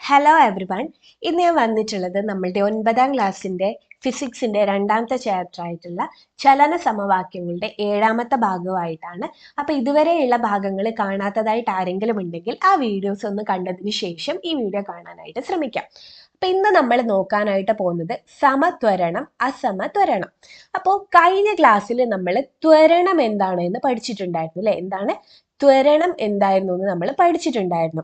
Hello everyone. ഇന്ന് ഞാൻ വന്നിട്ടുള്ളത് നമ്മളുടെ 9ാം ക്ലാസ്സിൻ്റെ ഫിസിക്സിൻ്റെ രണ്ടാമത്തെ ചാപ്റ്റർ ആയിട്ടുള്ള ചലന സമവാക്യങ്ങളുടെ 7ാമത്തെ ഭാഗമായിട്ടാണ്. അപ്പോൾ ഇതുവരെയുള്ള ഭാഗങ്ങൾ കാണാത്തതായിട്ട് ആരെങ്കിലും ഉണ്ടെങ്കിൽ ആ വീഡിയോസ് ഒന്ന് കണ്ടതിന് ശേഷം ഈ വീഡിയോ കാണാനായിട്ട് ശ്രമിക്കാം. അപ്പോൾ ഇന്ന് നമ്മൾ നോക്കാനായിട്ട് പോകുന്നത് സമത്വരണം അസമത്വരണം. അപ്പോൾ കഴിഞ്ഞ ക്ലാസ്സിൽ നമ്മൾ ത്വരണം എന്താണ് എന്ന് പഠിച്ചിട്ടുണ്ടായിരുന്നു അല്ലേ? എന്താണ് ത്വരണം എന്തായിരുന്നു എന്ന് നമ്മൾ പഠിച്ചിട്ടുണ്ടായിരുന്നു.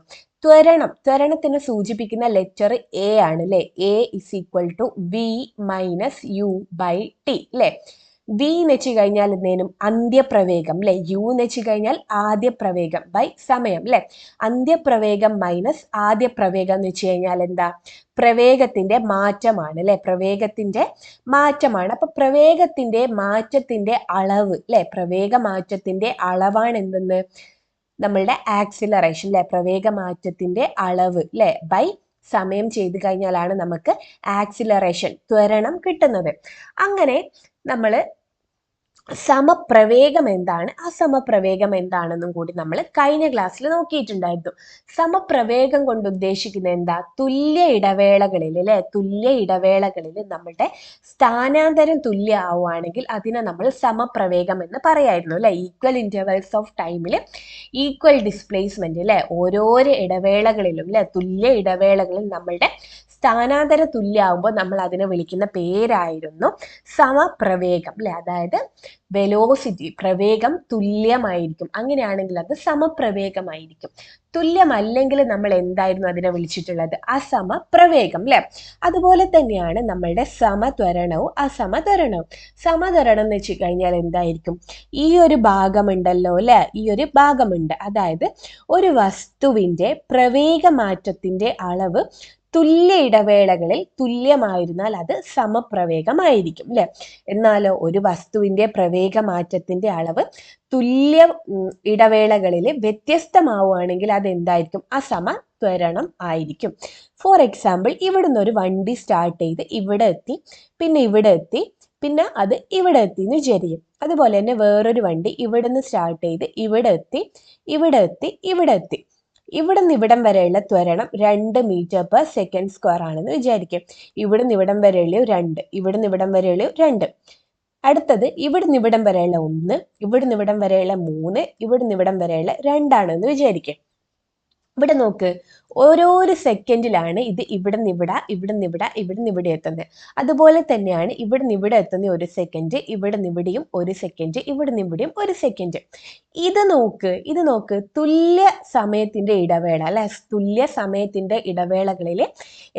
ത്വരണത്തിന് സൂചിപ്പിക്കുന്ന ലെറ്റർ എ ആണ് അല്ലെ. A is equal to V minus U by T അല്ലെ. വി എന്ന് വെച്ച് കഴിഞ്ഞാൽ എന്തേനും അന്ത്യപ്രവേഗം അല്ലെ. യു എന്ന് വെച്ച് കഴിഞ്ഞാൽ ആദ്യപ്രവേഗം ബൈ സമയം അല്ലെ. അന്ത്യപ്രവേഗം മൈനസ് ആദ്യപ്രവേഗം എന്ന് വെച്ച് കഴിഞ്ഞാൽ എന്താ? പ്രവേഗത്തിന്റെ മാറ്റമാണ് അല്ലെ. പ്രവേഗത്തിന്റെ മാറ്റമാണ്. അപ്പൊ പ്രവേഗത്തിന്റെ മാറ്റത്തിന്റെ അളവ് അല്ലെ. പ്രവേഗ മാറ്റത്തിന്റെ അളവാണ് എന്തെന്ന്? നമ്മളുടെ ആക്സിലറേഷൻ അല്ലെ. പ്രവേഗ മാറ്റത്തിന്റെ അളവ് അല്ലെ ബൈ സമയം ചെയ്ത് കഴിഞ്ഞാലാണ് നമുക്ക് ആക്സിലറേഷൻ ത്വരണം കിട്ടുന്നത്. അങ്ങനെ നമ്മൾ സമപ്രവേഗം എന്താണ് അസമപ്രവേഗം എന്താണെന്നും കൂടി നമ്മൾ കഴിഞ്ഞ ക്ലാസ്സിൽ നോക്കിയിട്ടുണ്ടായിരുന്നു. സമപ്രവേഗം കൊണ്ട് ഉദ്ദേശിക്കുന്നത് എന്താ? തുല്യ ഇടവേളകളിൽ അല്ലെ. തുല്യ ഇടവേളകളിൽ നമ്മളുടെ സ്ഥാനാന്തരം തുല്യ ആവുകയാണെങ്കിൽ അതിനെ നമ്മൾ സമപ്രവേഗം എന്ന് പറയായിരുന്നു അല്ലെ. ഈക്വൽ ഇന്റർവെൽസ് ഓഫ് ടൈമിൽ ഈക്വൽ ഡിസ്പ്ലേസ്മെന്റ് അല്ലെ. ഓരോരോ ഇടവേളകളിലും അല്ലെ, തുല്യ ഇടവേളകളിൽ നമ്മളുടെ സ്ഥാനാന്തര തുല്യമാകുമ്പോൾ നമ്മൾ അതിനെ വിളിക്കുന്ന പേരായിരുന്നു സമപ്രവേഗം അല്ലെ. അതായത് വെലോസിറ്റി, പ്രവേഗം തുല്യമായിരിക്കും. അങ്ങനെയാണെങ്കിൽ അത് സമപ്രവേഗമായിരിക്കും. തുല്യമല്ലെങ്കിൽ നമ്മൾ എന്തായിരുന്നു അതിനെ വിളിച്ചിട്ടുള്ളത്? അസമപ്രവേഗം അല്ലെ. അതുപോലെ തന്നെയാണ് നമ്മളുടെ സമത്വരണവും അസമത്വരണവും. സമത്വരണം എന്ന് വെച്ച് കഴിഞ്ഞാൽ എന്തായിരിക്കും? ഈ ഒരു ഭാഗമുണ്ടല്ലോ അല്ലെ, ഈ ഒരു ഭാഗമുണ്ട്. അതായത് ഒരു വസ്തുവിന്റെ പ്രവേഗമാറ്റത്തിന്റെ അളവ് തുല്യ ഇടവേളകളിൽ തുല്യമായിരുന്നാൽ അത് സമപ്രവേഗമായിരിക്കും അല്ലെ. എന്നാലോ ഒരു വസ്തുവിന്റെ പ്രവേഗമാറ്റത്തിന്റെ അളവ് തുല്യ ഇടവേളകളിൽ വ്യത്യസ്തമാവുകയാണെങ്കിൽ അത് എന്തായിരിക്കും? അസമത്വരണം ആയിരിക്കും. ഫോർ എക്സാമ്പിൾ, ഇവിടുന്ന് ഒരു വണ്ടി സ്റ്റാർട്ട് ചെയ്ത് ഇവിടെ എത്തി, പിന്നെ ഇവിടെ എത്തി, പിന്നെ അത് ഇവിടെ എത്തി എന്ന് വിചാരിക്കും. അതുപോലെ തന്നെ വേറൊരു വണ്ടി ഇവിടുന്ന് സ്റ്റാർട്ട് ചെയ്ത് ഇവിടെ എത്തി, ഇവിടെ എത്തി, ഇവിടെ എത്തി. ഇവിടുന്ന് ഇവിടം വരെയുള്ള ത്വരണം 2 മീറ്റർ/സെക്കൻഡ് സ്ക്വയർ ആണെന്ന് വിചാരിക്കും. ഇവിടുന്ന് ഇവിടം വരെയുള്ള 2, ഇവിടുന്ന് ഇവിടം വരെയുള്ള 2. അടുത്തത് ഇവിടുന്ന് ഇവിടം വരെയുള്ള 1, ഇവിടുന്ന് ഇവിടം വരെയുള്ള 3, ഇവിടുന്ന് ഇവിടം വരെയുള്ള 2 ആണെന്ന് വിചാരിക്കും. ഇവിടെ നോക്ക്, ഓരോരോ സെക്കൻഡിലാണ് ഇത് ഇവിടുന്ന് ഇവിടെ, ഇവിടുന്ന് ഇവിടെ, ഇവിടുന്ന് ഇവിടെ എത്തുന്നത്. അതുപോലെ തന്നെയാണ് ഇവിടുന്ന് ഇവിടെ എത്തുന്ന 1 സെക്കൻഡ്, ഇവിടുന്ന് ഇവിടെയും 1 സെക്കൻഡ്, ഇവിടുന്ന് ഇവിടെയും 1 സെക്കൻഡ്. ഇത് നോക്ക്, തുല്യ സമയത്തിന്റെ ഇടവേള അല്ലെ. തുല്യ സമയത്തിന്റെ ഇടവേളകളിൽ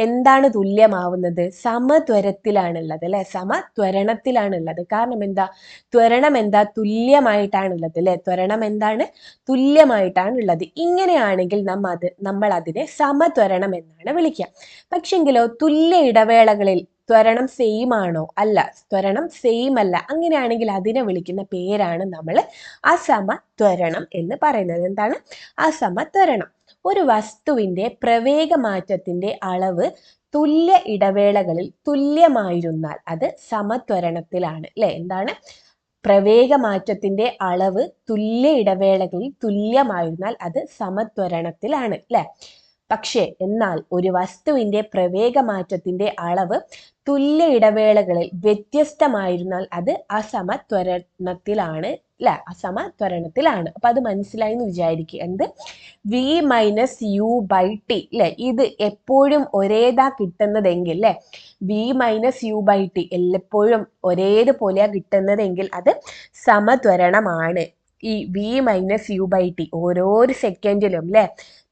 എന്താണ് തുല്യമാവുന്നത്? സമത്വരത്തിലാണുള്ളത് അല്ലെ. സമത്വരണത്തിലാണുള്ളത്. കാരണം എന്താ? ത്വരണം എന്താ? തുല്യമായിട്ടാണുള്ളത് അല്ലെ. ത്വരണം എന്താണ്? തുല്യമായിട്ടാണുള്ളത്. ഇങ്ങനെയാണെങ്കിൽ നമ്മൾ അതിനെ സമത്വരണം എന്നാണ് വിളിക്കുക. പക്ഷെങ്കിലോ തുല്യ ഇടവേളകളിൽ ത്വരണം സെയിം ആണോ? അല്ല, ത്വരണം സെയിം അല്ല. അങ്ങനെയാണെങ്കിൽ അതിനെ വിളിക്കുന്ന പേരാണ് നമ്മൾ അസമത്വരണം എന്ന് പറയുന്നത്. എന്താണ്? അസമത്വരണം. ഒരു വസ്തുവിന്റെ പ്രവേഗമാറ്റത്തിന്റെ അളവ് തുല്യ ഇടവേളകളിൽ തുല്യമായിരുന്നാൽ അത് സമത്വരണത്തിലാണ് അല്ലെ. എന്താണ്? പ്രവേഗമാറ്റത്തിന്റെ അളവ് തുല്യ ഇടവേളകളിൽ തുല്യമായിരുന്നാൽ അത് സമത്വരണത്തിലാണ് അല്ലെ. പക്ഷേ എന്നാൽ ഒരു വസ്തുവിന്റെ പ്രവേഗമാറ്റത്തിന്റെ അളവ് തുല്യ ഇടവേളകളിൽ വ്യത്യസ്തമായിരുന്നാൽ അത് അസമത്വരണത്തിലാണ് അല്ലെ. അസമത്വരണത്തിലാണ്. അപ്പൊ അത് മനസ്സിലായി എന്ന് വിചാരിക്കുക. എന്ത്? V minus U by T അല്ലെ. ഇത് എപ്പോഴും ഒരേതാ കിട്ടുന്നതെങ്കിൽ അല്ലെ, V minus U by T എല്ലെപ്പോഴും ഒരേതുപോലെയാ കിട്ടുന്നതെങ്കിൽ അത് സമത്വരണമാണ്. ഈ V minus U by T ഓരോരോ സെക്കൻഡിലും അല്ലെ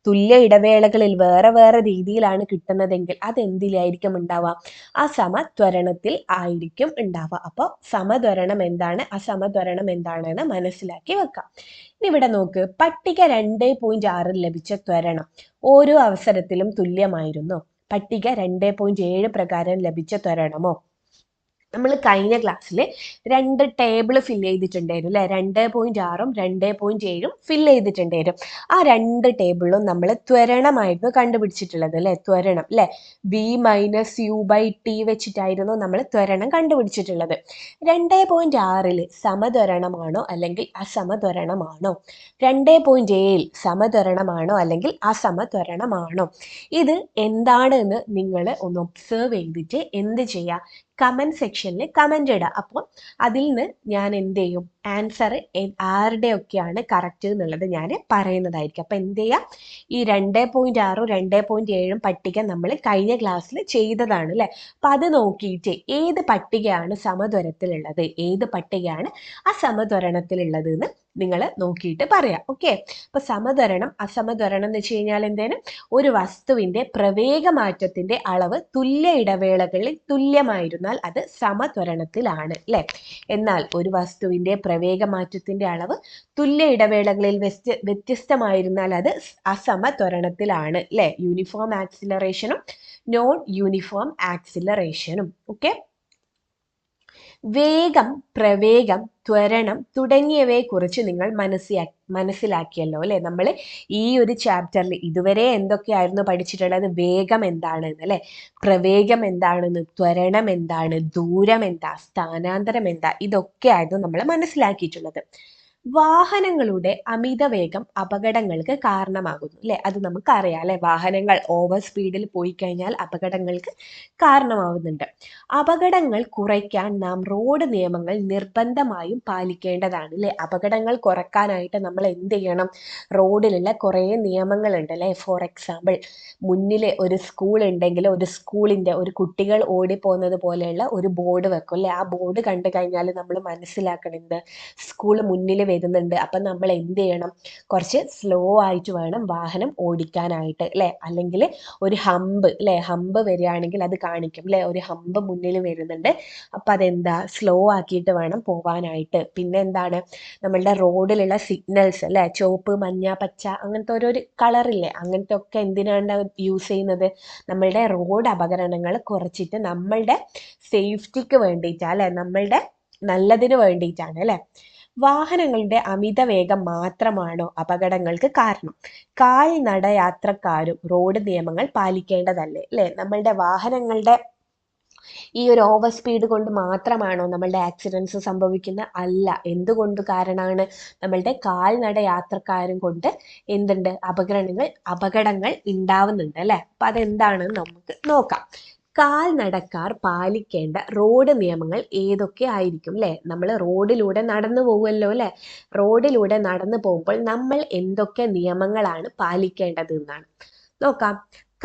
തുല്യ ഇടവേളകളിൽ വേറെ വേറെ രീതിയിലാണ് കിട്ടുന്നതെങ്കിൽ അത് എന്തിലായിരിക്കും ഉണ്ടാവുക? അസമത്വരണത്തിൽ ആയിരിക്കും ഉണ്ടാവുക. അപ്പോൾ സമത്വരണം എന്താണ്, അസമത്വരണം എന്താണെന്ന് മനസ്സിലാക്കി വെക്കാം. ഇനി ഇവിടെ നോക്ക്, പട്ടിക 2.6 ലഭിച്ച ത്വരണം ഓരോ അവസരത്തിലും തുല്യമായിരുന്നു. പട്ടിക 2.7 പ്രകാരം ലഭിച്ച ത്വരണമോ നമ്മൾ കഴിഞ്ഞ ക്ലാസ്സിൽ രണ്ട് ടേബിൾ ഫില്ല് ചെയ്തിട്ടുണ്ടായിരുന്നു അല്ലേ? 2.6ഉം 2.7ഉം ഫില്ല് ചെയ്തിട്ടുണ്ടായിരുന്നു. ആ രണ്ട് ടേബിളും നമ്മൾ ത്വരണമായിരുന്നു കണ്ടുപിടിച്ചിട്ടുള്ളത് അല്ലേ? ത്വരണം അല്ലേ? V - U/T വെച്ചിട്ടായിരുന്നു നമ്മൾ ത്വരണം കണ്ടുപിടിച്ചിട്ടുള്ളത്. 2.6ൽ സമത്വരണമാണോ അല്ലെങ്കിൽ അസമത്വരണമാണോ? 2.7ൽ സമത്വരണമാണോ അല്ലെങ്കിൽ അസമത്വരണമാണോ? ഇത് എന്താണെന്ന് നിങ്ങൾ ഒന്ന് ഒബ്സേർവ് ചെയ്തിട്ട് എന്ത് ചെയ്യുക? കമൻറ്റ് സെക്ഷനിൽ കമൻ്റ് ഇടുക. അപ്പോൾ അതിൽ നിന്ന് ഞാൻ എന്ത് ചെയ്യും? ആൻസർ ആരുടെയൊക്കെയാണ് കറക്റ്റ് എന്നുള്ളത് ഞാൻ പറയുന്നതായിരിക്കും. അപ്പോൾ എന്ത് ചെയ്യുക? ഈ 2.6ഉം 2.7ഉം പട്ടിക നമ്മൾ കഴിഞ്ഞ ക്ലാസ്സിൽ ചെയ്തതാണ് അല്ലേ? അപ്പം അത് നോക്കിയിട്ട് ഏത് പട്ടികയാണ് സമത്വരത്തിലുള്ളത്, ഏത് പട്ടികയാണ് അസമത്വരണത്തിലുള്ളത് എന്ന് നിങ്ങൾ നോക്കിയിട്ട് പറയാം. ഓക്കെ, അപ്പോൾ സമത്വരണം അസമത്വരണം എന്ന് വെച്ച് കഴിഞ്ഞാൽ എന്തേന്? ഒരു വസ്തുവിൻ്റെ പ്രവേഗമാറ്റത്തിൻ്റെ അളവ് തുല്യ ഇടവേളകളിൽ തുല്യമായിരുന്നാൽ അത് സമത്വരണത്തിലാണ് അല്ലേ? എന്നാൽ ഒരു വസ്തുവിൻ്റെ പ്രവേഗമാറ്റത്തിൻ്റെ അളവ് തുല്യ ഇടവേളകളിൽ വ്യത്യസ്തമായിരുന്നാൽ അത് അസമത്വരണത്തിലാണ് അല്ലേ? യൂണിഫോം ആക്സിലറേഷനും നോൺ യൂണിഫോം ആക്സിലറേഷനും. ഓക്കെ, വേഗം, പ്രവേഗം, ത്വരണം തുടങ്ങിയവയെക്കുറിച്ച് നിങ്ങൾ മനസ്സിലാക്കിയല്ലോ അല്ലേ? നമ്മൾ ഈ ഒരു ചാപ്റ്ററിൽ ഇതുവരെ എന്തൊക്കെയായിരുന്നു പഠിച്ചിട്ടുള്ളത്? വേഗം എന്താണെന്ന് അല്ലേ? പ്രവേഗം എന്താണെന്ന്, ത്വരണം എന്താണ്, ദൂരം എന്താ, സ്ഥാനാന്തരം എന്താ, ഇതൊക്കെയായിരുന്നു നമ്മൾ മനസ്സിലാക്കിയിട്ടുള്ളത്. വാഹനങ്ങളുടെ അമിതവേഗം അപകടങ്ങൾക്ക് കാരണമാകുന്നു അല്ലേ? അത് നമുക്കറിയാം അല്ലേ? വാഹനങ്ങൾ ഓവർ സ്പീഡിൽ പോയി കഴിഞ്ഞാൽ അപകടങ്ങൾക്ക് കാരണമാവുന്നുണ്ട്. അപകടങ്ങൾ കുറയ്ക്കാൻ നാം റോഡ് നിയമങ്ങൾ നിർബന്ധമായും പാലിക്കേണ്ടതാണ് അല്ലേ? അപകടങ്ങൾ കുറയ്ക്കാനായിട്ട് നമ്മൾ എന്ത് ചെയ്യണം? റോഡിലുള്ള കുറേ നിയമങ്ങളുണ്ട് അല്ലേ? ഫോർ എക്സാമ്പിൾ, മുന്നിൽ ഒരു സ്കൂൾ ഉണ്ടെങ്കിൽ ഒരു സ്കൂളിൻ്റെ ഒരു കുട്ടികൾ ഓടിപ്പോകുന്നത് പോലെയുള്ള ഒരു ബോർഡ് വെക്കും അല്ലേ? ആ ബോർഡ് കണ്ടു കഴിഞ്ഞാൽ നമ്മൾ മനസ്സിലാക്കണത് സ്കൂൾ മുന്നിൽ വരുന്നുണ്ട്. അപ്പം നമ്മൾ എന്ത് ചെയ്യണം? കുറച്ച് സ്ലോ ആയിട്ട് വേണം വാഹനം ഓടിക്കാനായിട്ട് അല്ലേ? അല്ലെങ്കിൽ ഒരു ഹമ്പ് അല്ലേ? ഹമ്പ് വരികയാണെങ്കിൽ അത് കാണിക്കും അല്ലേ? ഒരു ഹമ്പ് മുന്നിൽ വരുന്നുണ്ട്, അപ്പം അതെന്താ? സ്ലോ ആക്കിയിട്ട് വേണം പോവാനായിട്ട്. പിന്നെ എന്താണ്? നമ്മളുടെ റോഡിലുള്ള സിഗ്നൽസ് അല്ലേ? ചുവപ്പ്, മഞ്ഞ, പച്ച, അങ്ങനത്തെ ഓരോ കളറില്ലേ? അങ്ങനത്തെ ഒക്കെ എന്തിനാണ് യൂസ് ചെയ്യുന്നത്? നമ്മളുടെ റോഡ് അപകടങ്ങൾ കുറച്ചിട്ട് നമ്മളുടെ സേഫ്റ്റിക്ക് വേണ്ടിയിട്ടാണ് അല്ലേ? നമ്മളുടെ നല്ലതിന് വേണ്ടിയിട്ടാണ് അല്ലേ? വാഹനങ്ങളുടെ അമിതവേഗം മാത്രമാണോ അപകടങ്ങൾക്ക് കാരണം? കാൽനട യാത്രക്കാരും റോഡ് നിയമങ്ങൾ പാലിക്കേണ്ടതല്ലേ അല്ലേ? നമ്മളുടെ വാഹനങ്ങളുടെ ഈ ഒരു ഓവർ സ്പീഡ് കൊണ്ട് മാത്രമാണോ നമ്മളുടെ ആക്സിഡൻസ് സംഭവിക്കുന്നത്? അല്ല. എന്തുകൊണ്ട് കാരണമാണ്? നമ്മളുടെ കാൽനട യാത്രക്കാരും കൊണ്ട് എന്തുണ്ട്? അപകടങ്ങൾ ഉണ്ടാവുന്നുണ്ട് അല്ലേ? അപ്പം അതെന്താണെന്ന് നമുക്ക് നോക്കാം. കാൽനടക്കാർ പാലിക്കേണ്ട റോഡ് നിയമങ്ങൾ ഏതൊക്കെ ആയിരിക്കും അല്ലേ? നമ്മൾ റോഡിലൂടെ നടന്നു പോകുമല്ലോ അല്ലേ? റോഡിലൂടെ നടന്നു പോകുമ്പോൾ നമ്മൾ എന്തൊക്കെ നിയമങ്ങളാണ് പാലിക്കേണ്ടത് എന്നാണ് നോക്കാം.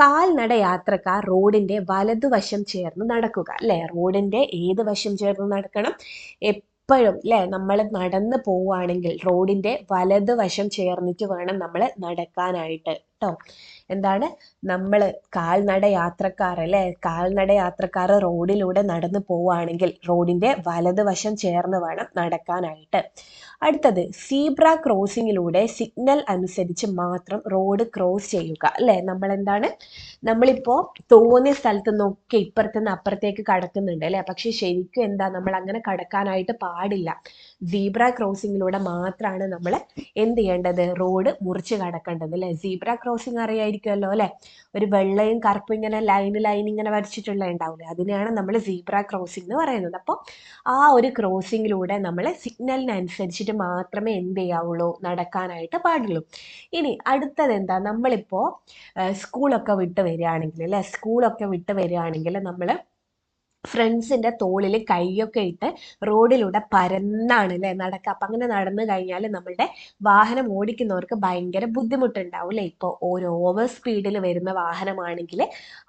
കാൽനട യാത്രക്കാർ റോഡിന്റെ വലതുവശം ചേർന്ന് നടക്കുക അല്ലേ? റോഡിന്റെ ഏത് വശം ചേർന്ന് നടക്കണം? എപ്പോഴും അല്ലേ? നമ്മൾ നടന്നു പോവുകയാണെങ്കിൽ റോഡിന്റെ വലതുവശം ചേർന്നിട്ട് വേണം നമ്മൾ നടക്കാനായിട്ട് കേട്ടോ. എന്താണ്? നമ്മൾ കാൽനട യാത്രക്കാർ അല്ലേ? കാൽനട യാത്രക്കാർ റോഡിലൂടെ നടന്നു പോവുകയാണെങ്കിൽ റോഡിന്റെ വലതുവശം ചേർന്ന് വേണം നടക്കാനായിട്ട്. അടുത്തത്, സീബ്ര ക്രോസിങ്ങിലൂടെ സിഗ്നൽ അനുസരിച്ച് മാത്രം റോഡ് ക്രോസ് ചെയ്യുക അല്ലേ? നമ്മളിപ്പോൾ തോന്നിയ സ്ഥലത്ത് നിന്നൊക്കെ ഇപ്പുറത്തുനിന്ന് അപ്പുറത്തേക്ക് കടക്കുന്നുണ്ട് അല്ലേ? പക്ഷെ ശരിക്കും എന്താ? നമ്മൾ അങ്ങനെ കടക്കാനായിട്ട് പാടില്ല. സീബ്ര ക്രോസിങ്ങിലൂടെ മാത്രമാണ് നമ്മൾ എന്ത് ചെയ്യേണ്ടത്? റോഡ് മുറിച്ച് കടക്കേണ്ടത് അല്ലേ? സീബ്ര ക്രോസിങ് അറിയായിരിക്കുമല്ലോ അല്ലേ? ഒരു വെള്ളയും കറുപ്പും ഇങ്ങനെ ലൈൻ ഇങ്ങനെ വരച്ചിട്ടുള്ള ഉണ്ടാവില്ലേ? അതിനെയാണ് നമ്മൾ സീബ്ര ക്രോസിംഗ് എന്ന് പറയുന്നത്. അപ്പോൾ ആ ഒരു ക്രോസിങ്ങിലൂടെ നമ്മൾ സിഗ്നലിനനുസരിച്ചിട്ട് മാത്രമേ എന്ത് ചെയ്യാവുള്ളൂ? നടക്കാനായിട്ട് പാടുള്ളൂ. ഇനി അടുത്തത് എന്താ? നമ്മളിപ്പോൾ സ്കൂളൊക്കെ വിട്ട് വരികയാണെങ്കിൽ നമ്മൾ ഫ്രണ്ട്സിൻ്റെ തോളിൽ കൈയൊക്കെ ഇട്ട് റോഡിലൂടെ പരന്നാണ് അല്ലേ നടക്കുക. അപ്പം അങ്ങനെ നടന്നു കഴിഞ്ഞാൽ നമ്മളുടെ വാഹനം ഓടിക്കുന്നവർക്ക് ഭയങ്കര ബുദ്ധിമുട്ടുണ്ടാവും അല്ലേ? ഇപ്പോൾ ഒരു ഓവർ സ്പീഡിൽ വരുന്ന വാഹനമാണെങ്കിൽ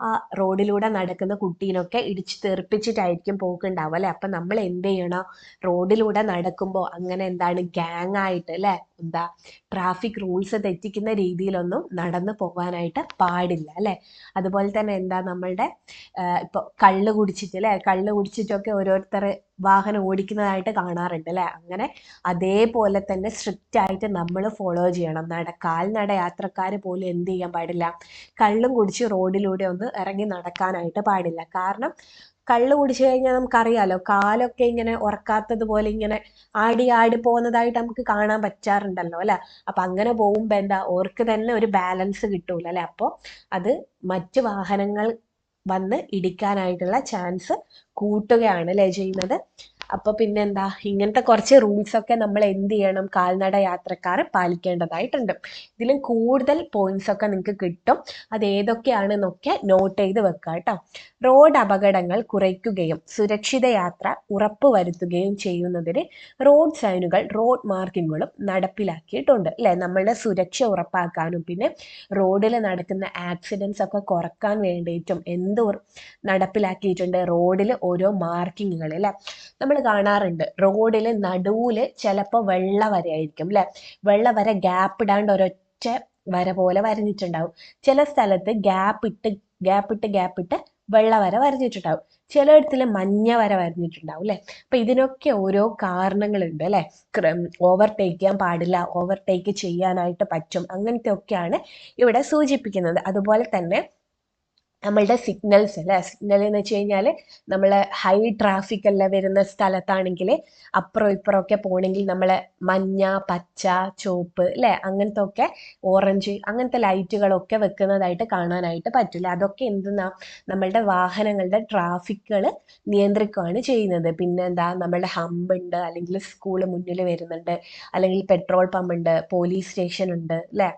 ആ റോഡിലൂടെ നടക്കുന്ന കുട്ടീനൊക്കെ ഇടിച്ച് തെറിപ്പിച്ചിട്ടായിരിക്കും പോക്കുണ്ടാവും അല്ലേ? അപ്പം നമ്മൾ എന്ത് ചെയ്യണം? റോഡിലൂടെ നടക്കുമ്പോൾ അങ്ങനെ എന്താണ് ഗ്യാങ് ആയിട്ട് അല്ലേ? ട്രാഫിക് റൂൾസ് തെറ്റിക്കുന്ന രീതിയിലൊന്നും നടന്നു പോകാനായിട്ട് പാടില്ല അല്ലേ? അതുപോലെ തന്നെ നമ്മളുടെ ഇപ്പോൾ കള്ള് കുടിച്ചിട്ടൊക്കെ ഓരോരുത്തർ വാഹനം ഓടിക്കുന്നതായിട്ട് കാണാറുണ്ട് അല്ലേ? അങ്ങനെ അതേപോലെ തന്നെ സ്ട്രിക്റ്റ് ആയിട്ട് നമ്മൾ ഫോളോ ചെയ്യണം. കാൽനട യാത്രക്കാർ പോലും എന്ത് ചെയ്യാൻ പാടില്ല? കള്ളും കുടിച്ച് റോഡിലൂടെ ഒന്ന് ഇറങ്ങി നടക്കാനായിട്ട് പാടില്ല. കാരണം കള്ള് കുടിച്ചു കഴിഞ്ഞാൽ നമുക്കറിയാലോ, കാലൊക്കെ ഇങ്ങനെ ഉറക്കാത്തതുപോലെ ഇങ്ങനെ ആടി ആടി പോകുന്നതായിട്ട് നമുക്ക് കാണാൻ പറ്റാറുണ്ടല്ലോ അല്ലെ. അപ്പൊ അങ്ങനെ പോകുമ്പോ എന്താ, ഓർക്ക് തന്നെ ഒരു ബാലൻസ് കിട്ടൂല അല്ലെ. അപ്പോൾ അത് മറ്റു വാഹനങ്ങൾ വന്ന് ഇടിക്കാനായിട്ടുള്ള ചാൻസ് കൂട്ടുകയാണ് അല്ലെ ചെയ്യുന്നത്. അപ്പൊ പിന്നെന്താ, ഇങ്ങനത്തെ കുറച്ച് റൂൾസ് ഒക്കെ നമ്മൾ എന്ത് ചെയ്യണം, കാൽനട യാത്രക്കാർ പാലിക്കേണ്ടതായിട്ടുണ്ട്. ഇതിലും കൂടുതൽ പോയിന്റ്സ് ഒക്കെ നിങ്ങൾക്ക് കിട്ടും. അത് ഏതൊക്കെയാണെന്നൊക്കെ നോട്ട് ചെയ്ത് വെക്കുക കേട്ടോ. റോഡ് അപകടങ്ങൾ കുറയ്ക്കുകയും സുരക്ഷിത യാത്ര ഉറപ്പുവരുത്തുകയും ചെയ്യുന്നതിന് റോഡ് സൈനുകൾ, റോഡ് മാർക്കിങ്ങുകളും നടപ്പിലാക്കിയിട്ടുണ്ട് അല്ലെ. നമ്മളുടെ സുരക്ഷ ഉറപ്പാക്കാനും പിന്നെ റോഡിൽ നടക്കുന്ന ആക്സിഡൻസ് ഒക്കെ കുറക്കാൻ വേണ്ടിയിട്ടും നടപ്പിലാക്കിയിട്ടുണ്ട്, റോഡിൽ ഓരോ മാർക്കിങ്ങുകൾ അല്ലെ. നമ്മൾ കാണാറുണ്ട് റോഡിൽ നടുവിൽ ചിലപ്പോൾ വെള്ള വരയായിരിക്കും അല്ലെ. വെള്ള വര ഗ്യാപ്പ് ഇടാണ്ട് ഒരൊറ്റ വര പോലെ വരഞ്ഞിട്ടുണ്ടാവും. ചില സ്ഥലത്ത് ഗ്യാപ്പിട്ട് വെള്ള വര വരഞ്ഞിട്ടുണ്ടാവും. ചിലയിടത്തിൽ മഞ്ഞ വര വരഞ്ഞിട്ടുണ്ടാവും അല്ലെ. അപ്പൊ ഇതിനൊക്കെ ഓരോ കാരണങ്ങളുണ്ട് അല്ലെ. ഓവർടേക്ക് ചെയ്യാൻ പാടില്ല, ഓവർടേക്ക് ചെയ്യാനായിട്ട് പറ്റും, അങ്ങനത്തെ ഒക്കെയാണ് ഇവിടെ സൂചിപ്പിക്കുന്നത്. അതുപോലെ തന്നെ നമ്മളുടെ സിഗ്നൽസ് അല്ലെ. സിഗ്നൽ എന്ന് വെച്ച് കഴിഞ്ഞാൽ നമ്മൾ ഹൈ ട്രാഫിക് എല്ലാം വരുന്ന സ്ഥലത്താണെങ്കിൽ അപ്പുറം ഇപ്പുറം ഒക്കെ പോകണമെങ്കിൽ നമ്മൾ മഞ്ഞ, പച്ച, ചുവപ്പ് അല്ലെ, അങ്ങനത്തെ ഒക്കെ ഓറഞ്ച് അങ്ങനത്തെ ലൈറ്റുകളൊക്കെ വെക്കുന്നതായിട്ട് കാണാനായിട്ട് പറ്റില്ല. അതൊക്കെ എന്തെന്നാ, നമ്മളുടെ വാഹനങ്ങളുടെ ട്രാഫിക്കുകൾ നിയന്ത്രിക്കുകയാണ് ചെയ്യുന്നത്. പിന്നെ എന്താ, നമ്മളുടെ ഹമ്പ് ഉണ്ട്, അല്ലെങ്കിൽ സ്കൂള് മുന്നിൽ വരുന്നുണ്ട്, അല്ലെങ്കിൽ പെട്രോൾ പമ്പ് ഉണ്ട്, പോലീസ് സ്റ്റേഷൻ ഉണ്ട് അല്ലെ.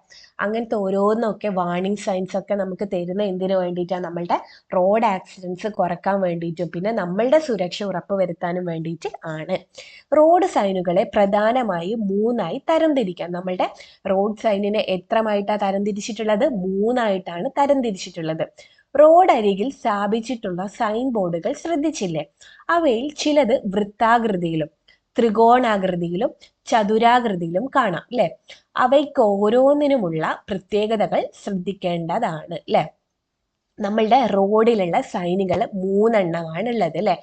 അങ്ങനത്തെ ഓരോന്നൊക്കെ വാർണിംഗ് സൈൻസ് ഒക്കെ നമുക്ക് തരുന്ന എന്തിനു വേണ്ടിയിട്ടാണ്, നമ്മളുടെ റോഡ് ആക്സിഡൻസ് കുറക്കാൻ വേണ്ടിയിട്ടും പിന്നെ നമ്മളുടെ സുരക്ഷ ഉറപ്പുവരുത്താനും വേണ്ടിയിട്ട് ആണ്. റോഡ് സൈനുകളെ പ്രധാനമായും 3ആയി തരംതിരിക്കാം. നമ്മളുടെ റോഡ് സൈനിനെ എത്രമായിട്ടാണ് തരംതിരിച്ചിട്ടുള്ളത്? 3ആയിട്ടാണ് തരംതിരിച്ചിട്ടുള്ളത്. റോഡ് അരികിൽ സ്ഥാപിച്ചിട്ടുള്ള സൈൻ ബോർഡുകൾ ശ്രദ്ധിച്ചില്ലേ? അവയിൽ ചിലത് വൃത്താകൃതിയിലും ത്രികോണാകൃതിയിലും ചതുരാകൃതിയിലും കാണാം അല്ലെ. അവയ്ക്ക് ഓരോന്നിനുമുള്ള പ്രത്യേകതകൾ ശ്രദ്ധിക്കേണ്ടതാണ് അല്ലെ. നമ്മളുടെ റോഡിലുള്ള സൈനുകൾ 3 ഉള്ളത് അല്ലെ.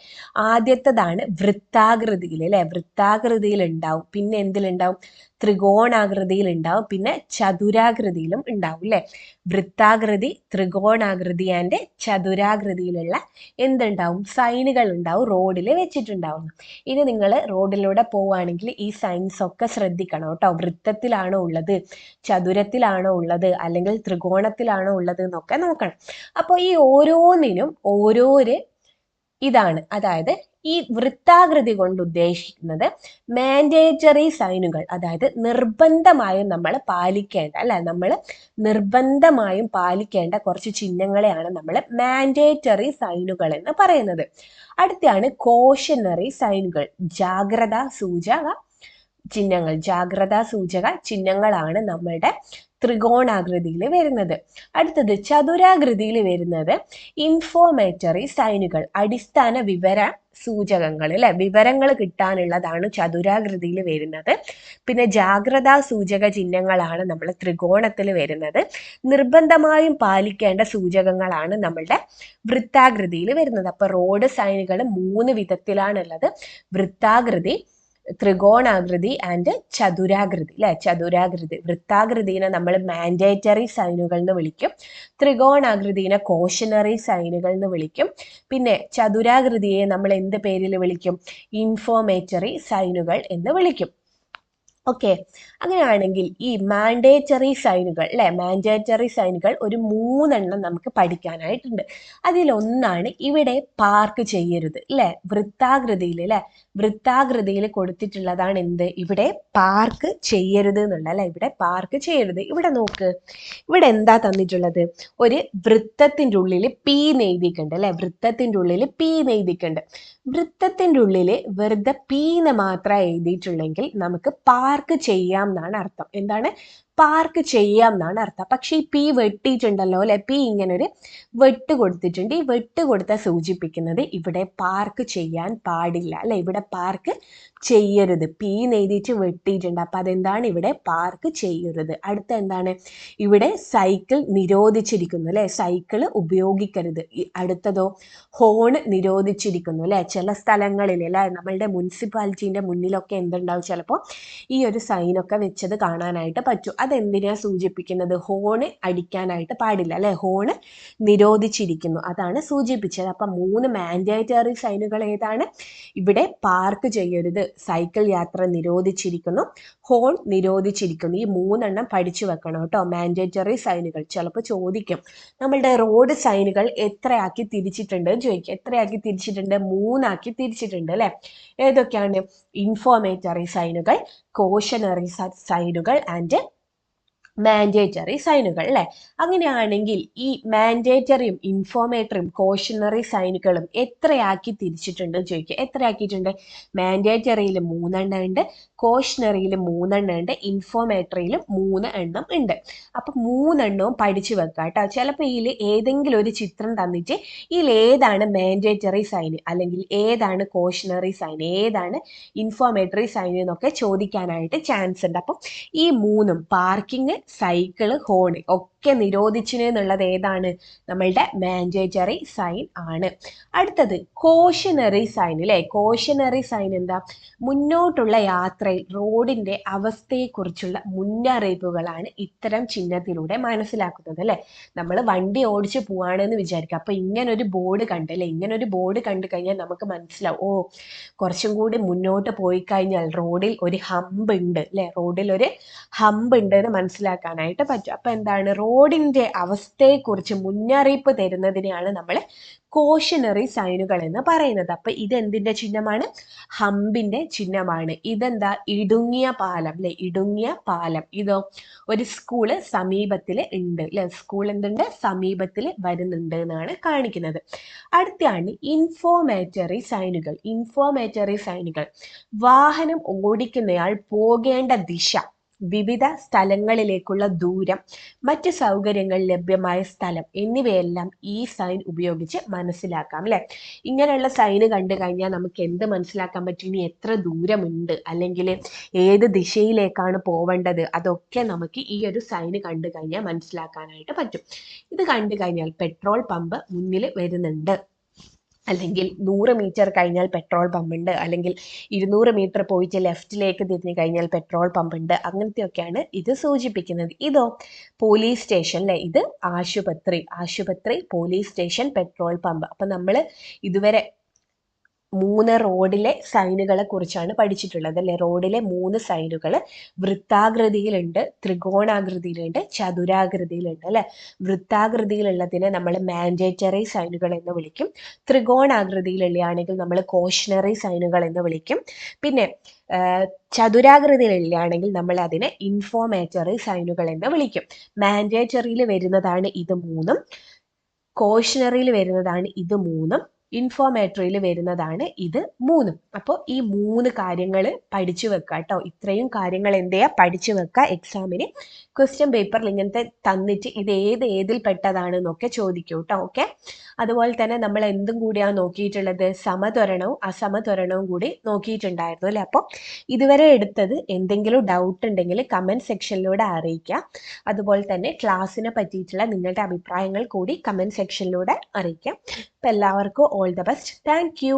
ആദ്യത്തേതാണ് വൃത്താകൃതിയിൽ അല്ലെ. വൃത്താകൃതിയിൽ ഉണ്ടാവും, പിന്നെ എന്തിലുണ്ടാവും, ത്രികോണാകൃതിയിൽ ഉണ്ടാവും, പിന്നെ ചതുരാകൃതിയിലും ഉണ്ടാവും അല്ലെ. വൃത്താകൃതി, ത്രികോണാകൃതി ആൻഡ് ചതുരാകൃതിയിലുള്ള എന്തുണ്ടാവും, സൈനുകൾ ഉണ്ടാവും, റോഡിൽ വെച്ചിട്ടുണ്ടാവും. ഇനി നിങ്ങൾ റോഡിലൂടെ പോവുകയാണെങ്കിൽ ഈ സൈൻസ് ഒക്കെ ശ്രദ്ധിക്കണം കേട്ടോ. വൃത്തത്തിലാണോ ഉള്ളത്, ചതുരത്തിലാണോ ഉള്ളത്, അല്ലെങ്കിൽ ത്രികോണത്തിലാണോ ഉള്ളത് എന്നൊക്കെ നോക്കണം. അപ്പോൾ ഈ ഓരോന്നിനും ഓരോരു ഇതാണ്. അതായത് ഈ വൃത്താകൃതി കൊണ്ട് ഉദ്ദേശിക്കുന്നത് മാൻഡേറ്ററി സൈനുകൾ, അതായത് നിർബന്ധമായും നമ്മൾ പാലിക്കേണ്ട അല്ലെ, നമ്മൾ നിർബന്ധമായും പാലിക്കേണ്ട കുറച്ച് ചിഹ്നങ്ങളെയാണ് നമ്മൾ മാൻഡേറ്ററി സൈനുകൾ എന്ന് പറയുന്നത്. അടുത്താണ് കോഷനറി സൈനുകൾ, ജാഗ്രതാ സൂചക ചിഹ്നങ്ങൾ. ജാഗ്രതാ സൂചക ചിഹ്നങ്ങളാണ് നമ്മളുടെ ത്രികോണാകൃതിയിൽ വരുന്നത്. അടുത്തത് ചതുരാകൃതിയിൽ വരുന്നത് ഇൻഫോർമേറ്ററി സൈനുകൾ, അടിസ്ഥാന വിവര സൂചകങ്ങൾ അല്ലെ, വിവരങ്ങൾ കിട്ടാനുള്ളതാണ് ചതുരാകൃതിയിൽ വരുന്നത്. പിന്നെ ജാഗ്രതാ സൂചക ചിഹ്നങ്ങളാണ് നമ്മൾ ത്രികോണത്തിൽ വരുന്നത്. നിർബന്ധമായും പാലിക്കേണ്ട സൂചകങ്ങളാണ് നമ്മളുടെ വൃത്താകൃതിയിൽ വരുന്നത്. അപ്പൊ റോഡ് സൈനുകൾ 3 വിധത്തിലാണുള്ളത്: വൃത്താകൃതി, ത്രികോണാകൃതി ആൻഡ് ചതുരാകൃതി അല്ലെ. ചതുരാകൃതി, വൃത്താകൃതിനെ നമ്മൾ മാൻഡേറ്ററി സൈനുകൾ എന്ന് വിളിക്കും, ത്രികോണാകൃതിനെ കോഷനറി സൈനുകൾ എന്ന് വിളിക്കും, പിന്നെ ചതുരാകൃതിയെ നമ്മൾ എന്ത് പേരിൽ വിളിക്കും, ഇൻഫോർമേറ്ററി സൈനുകൾ എന്ന് വിളിക്കും. ഓക്കെ, അങ്ങനെയാണെങ്കിൽ ഈ മാൻഡേറ്ററി സൈനുകൾ അല്ലെ, മാൻഡേറ്ററി സൈനുകൾ ഒരു 3 നമുക്ക് പഠിക്കാനായിട്ടുണ്ട്. അതിലൊന്നാണ് ഇവിടെ പാർക്ക് ചെയ്യരുത് അല്ലെ, വൃത്താകൃതിയിൽ അല്ലെ. വൃത്താകൃതിയിൽ കൊടുത്തിട്ടുള്ളതാണ് എന്ത്, ഇവിടെ പാർക്ക് ചെയ്യരുത് എന്നുള്ള അല്ലെ. ഇവിടെ പാർക്ക് ചെയ്യരുത്. ഇവിടെ നോക്ക്, ഇവിടെ എന്താ തന്നിട്ടുള്ളത്, ഒരു വൃത്തത്തിൻ്റെ ഉള്ളിൽ പി നെയ്തിക്കുണ്ട് അല്ലെ. വൃത്തത്തിൻ്റെ ഉള്ളിൽ പി നെയ്തിക്കുണ്ട്. വൃത്തത്തിൻ്റെ ഉള്ളിൽ വെറുതെ പീന്ന് മാത്രം എഴുതിയിട്ടുണ്ടെങ്കിൽ നമുക്ക് പാർക്ക് ചെയ്യാം എന്നാണ് അർത്ഥം. എന്താണ്, പാർക്ക് ചെയ്യാം എന്നാണ് അർത്ഥം. പക്ഷെ ഈ പി വെട്ടിയിട്ടുണ്ടല്ലോ അല്ലെ, പി ഇങ്ങനെ ഒരു വെട്ട് കൊടുത്തിട്ടുണ്ട്. ഈ വെട്ട് കൊടുത്ത സൂചിപ്പിക്കുന്നത് ഇവിടെ പാർക്ക് ചെയ്യാൻ പാടില്ല അല്ലെ, ഇവിടെ പാർക്ക് ചെയ്യരുത്. പി എഴുതിയിട്ട് വെട്ടിയിട്ടുണ്ട്, അപ്പൊ അതെന്താണ്, ഇവിടെ പാർക്ക് ചെയ്യരുത്. അടുത്ത എന്താണ്, ഇവിടെ സൈക്കിൾ നിരോധിച്ചിരിക്കുന്നു അല്ലെ, സൈക്കിൾ ഉപയോഗിക്കരുത്. അടുത്തതോ, ഹോൺ നിരോധിച്ചിരിക്കുന്നു അല്ലെ. ചില സ്ഥലങ്ങളിൽ അല്ലെ, നമ്മളുടെ മുനിസിപ്പാലിറ്റീൻ്റെ മുന്നിലൊക്കെ എന്തുണ്ടാവും, ചിലപ്പോൾ ഈ ഒരു സൈനൊക്കെ വെച്ചത് കാണാനായിട്ട് പറ്റും. അതെന്തിനാ സൂചിപ്പിക്കുന്നത്? ഹോണ് അടിക്കാനായിട്ട് പാടില്ല അല്ലെ, ഹോണ് നിരോധിച്ചിരിക്കുന്നു, അതാണ് സൂചിപ്പിച്ചത്. അപ്പം 3 മാൻഡേറ്ററി സൈനുകൾ ഏതാണ്? ഇവിടെ പാർക്ക് ചെയ്യരുത്, സൈക്കിൾ യാത്ര നിരോധിച്ചിരിക്കുന്നു, ഹോൺ നിരോധിച്ചിരിക്കുന്നു. ഈ 3 പഠിച്ചു വെക്കണം കേട്ടോ, മാൻഡേറ്ററി സൈനുകൾ. ചിലപ്പോൾ ചോദിക്കും നമ്മളുടെ റോഡ് സൈനുകൾ എത്രയാക്കി തിരിച്ചിട്ടുണ്ട് ചോദിക്കും. എത്രയാക്കി തിരിച്ചിട്ടുണ്ട്? 3 തിരിച്ചിട്ടുണ്ട് അല്ലെ. ഏതൊക്കെയാണ്? ഇൻഫോർമേറ്ററി സൈനുകൾ, കോഷനറി സൈനുകൾ ആൻഡ് മാൻഡേറ്ററി സൈനുകൾ അല്ലെ. അങ്ങനെയാണെങ്കിൽ ഈ മാൻഡേറ്ററിയും ഇൻഫോർമേറ്ററിയും കോഷനറി സൈനുകളും എത്രയാക്കി തിരിച്ചിട്ടുണ്ട് ചോദിക്കുക. എത്രയാക്കിയിട്ടുണ്ട്? മാൻഡേറ്ററിയിൽ 3 ഉണ്ട്, കോഷനറിയിൽ 3 ഉണ്ട്, ഇൻഫോർമേറ്ററിയിലും 3 ഉണ്ട്. അപ്പൊ 3 പഠിച്ചു വെക്കുക കേട്ടോ. ചിലപ്പോൾ ഇതിൽ ഏതെങ്കിലും ഒരു ചിത്രം തന്നിട്ട് ഇതിൽ ഏതാണ് മാൻഡേറ്ററി സൈൻ, അല്ലെങ്കിൽ ഏതാണ് കോഷനറി സൈൻ, ഏതാണ് ഇൻഫോർമേറ്ററി സൈൻ എന്നൊക്കെ ചോദിക്കാനായിട്ട് ചാൻസ് ഉണ്ട്. അപ്പം ഈ 3 പാർക്കിംഗ്, സൈക്കിള്, ഹോൺ ഒക്കെ നിരോധിച്ചിന് എന്നുള്ളത് ഏതാണ്? നമ്മളുടെ മാൻഡേറ്ററി സൈൻ ആണ്. അടുത്തത് കോഷനറി സൈൻ അല്ലെ. കോഷനറി സൈൻ എന്താ? മുന്നോട്ടുള്ള യാത്രയിൽ റോഡിന്റെ അവസ്ഥയെക്കുറിച്ചുള്ള മുന്നറിയിപ്പുകളാണ് ഇത്തരം ചിഹ്നത്തിലൂടെ മനസ്സിലാക്കുന്നത് അല്ലെ. നമ്മൾ വണ്ടി ഓടിച്ച് പോവാണെന്ന് വിചാരിക്കുക, അപ്പൊ ഇങ്ങനൊരു ബോർഡ് കണ്ടല്ലേ, ഇങ്ങനൊരു ബോർഡ് കണ്ടു കഴിഞ്ഞാൽ നമുക്ക് മനസ്സിലാവും, ഓ കുറച്ചും കൂടി മുന്നോട്ട് പോയി കഴിഞ്ഞാൽ റോഡിൽ ഒരു ഹമ്പ് ഉണ്ട് അല്ലെ, റോഡിൽ ഒരു ഹമ്പ് ഉണ്ട് എന്ന് മനസ്സിലാക്കാനായിട്ട് പറ്റും. അപ്പൊ എന്താണ്? റോഡിന്റെ അവസ്ഥയെക്കുറിച്ച് മുന്നറിയിപ്പ് തരുന്നതിനെയാണ് നമ്മൾ കോഷനറി സൈനുകൾ എന്ന് പറയുന്നത്. അപ്പൊ ഇതെന്തിന്റെ ചിഹ്നമാണ്? ഹമ്പിന്റെ ചിഹ്നമാണ്. ഇതെന്താ? ഇടുങ്ങിയ പാലം അല്ലെ, ഇടുങ്ങിയ പാലം. ഇതോ? ഒരു സ്കൂള് സമീപത്തിൽ ഉണ്ട് അല്ലെ, സ്കൂൾ എന്തുണ്ട്? സമീപത്തിൽ വരുന്നുണ്ട് എന്നാണ് കാണിക്കുന്നത്. അടുത്താണ് ഇൻഫോർമേറ്ററി സൈനുകൾ. ഇൻഫോർമേറ്ററി സൈനുകൾ വാഹനം ഓടിക്കുന്നയാൾ പോകേണ്ട ദിശ, വിവിധ സ്ഥലങ്ങളിലേക്കുള്ള ദൂരം, മറ്റ് സൗകര്യങ്ങൾ ലഭ്യമായ സ്ഥലം എന്നിവയെല്ലാം ഈ സൈൻ ഉപയോഗിച്ച് മനസ്സിലാക്കാം അല്ലെ. ഇങ്ങനെയുള്ള സൈന് കണ്ടു കഴിഞ്ഞാൽ നമുക്ക് എന്ത് മനസ്സിലാക്കാൻ പറ്റും? ഇനി എത്ര ദൂരമുണ്ട്, അല്ലെങ്കിൽ ഏത് ദിശയിലേക്കാണ് പോവേണ്ടത്, അതൊക്കെ നമുക്ക് ഈ ഒരു സൈന് കണ്ടു കഴിഞ്ഞാൽ മനസ്സിലാക്കാനായിട്ട് പറ്റും. ഇത് കണ്ടു കഴിഞ്ഞാൽ പെട്രോൾ പമ്പ് മുന്നിൽ വരുന്നുണ്ട്, അല്ലെങ്കിൽ 100 മീറ്റർ കഴിഞ്ഞാൽ പെട്രോൾ പമ്പ് ഉണ്ട്, അല്ലെങ്കിൽ 200 മീറ്റർ പോയിട്ട് ലെഫ്റ്റിലേക്ക് തിരിഞ്ഞു കഴിഞ്ഞാൽ പെട്രോൾ പമ്പ് ഉണ്ട്, അങ്ങനത്തെയൊക്കെയാണ് ഇത് സൂചിപ്പിക്കുന്നത്. ഇതോ? പോലീസ് സ്റ്റേഷൻ അല്ലെ, ഇത് ആശുപത്രി, ആശുപത്രി, പോലീസ് സ്റ്റേഷൻ, പെട്രോൾ പമ്പ്. അപ്പൊ നമ്മൾ ഇതുവരെ 3 റോഡിലെ സൈനുകളെ കുറിച്ചാണ് പഠിച്ചിട്ടുള്ളത് അല്ലെ. റോഡിലെ 3 സൈനുകൾ വൃത്താകൃതിയിലുണ്ട്, ത്രികോണാകൃതിയിലുണ്ട്, ചതുരാകൃതിയിലുണ്ട് അല്ലെ. വൃത്താകൃതിയിലുള്ളതിനെ നമ്മൾ മാൻഡേറ്ററി സൈനുകൾ എന്ന് വിളിക്കും, ത്രികോണാകൃതിയിലുള്ളതാണെങ്കിൽ നമ്മൾ കോഷനറി സൈനുകൾ എന്ന് വിളിക്കും, പിന്നെ ചതുരാകൃതിയിലുള്ളതാണെങ്കിൽ നമ്മൾ അതിനെ ഇൻഫോർമേറ്ററി സൈനുകൾ എന്ന് വിളിക്കും. മാൻഡേറ്ററിയിൽ വരുന്നതാണ് ഇത് 3, കോഷനറിയിൽ വരുന്നതാണ് ഇത് 3, ഇൻഫോർമേറ്ററിയിൽ വരുന്നതാണ് ഇത് 3. അപ്പോൾ ഈ 3 കാര്യങ്ങൾ പഠിച്ചു വെക്കുക കേട്ടോ. ഇത്രയും കാര്യങ്ങൾ എന്ത് ചെയ്യുക? പഠിച്ചു വെക്കുക. എക്സാമിന് ക്വസ്റ്റ്യൻ പേപ്പറിൽ ഇങ്ങനത്തെ തന്നിട്ട് ഇത് ഏതിൽ പെട്ടതാണെന്നൊക്കെ ചോദിക്കും കേട്ടോ. ഓക്കെ. അതുപോലെ തന്നെ നമ്മൾ എന്തും കൂടിയാണ് നോക്കിയിട്ടുള്ളത്? സമത്വരണവും അസമത്വരണവും കൂടി നോക്കിയിട്ടുണ്ടായിരുന്നു അല്ലേ. അപ്പോൾ ഇതുവരെ എടുത്തത് എന്തെങ്കിലും ഡൗട്ട് ഉണ്ടെങ്കിൽ കമൻറ്റ് സെക്ഷനിലൂടെ അറിയിക്കുക. അതുപോലെ തന്നെ ക്ലാസ്സിനെ പറ്റിയിട്ടുള്ള നിങ്ങളുടെ അഭിപ്രായങ്ങൾ കൂടി കമൻറ്റ് സെക്ഷനിലൂടെ അറിയിക്കാം. അപ്പോൾ എല്ലാവർക്കും all the best. Thank you.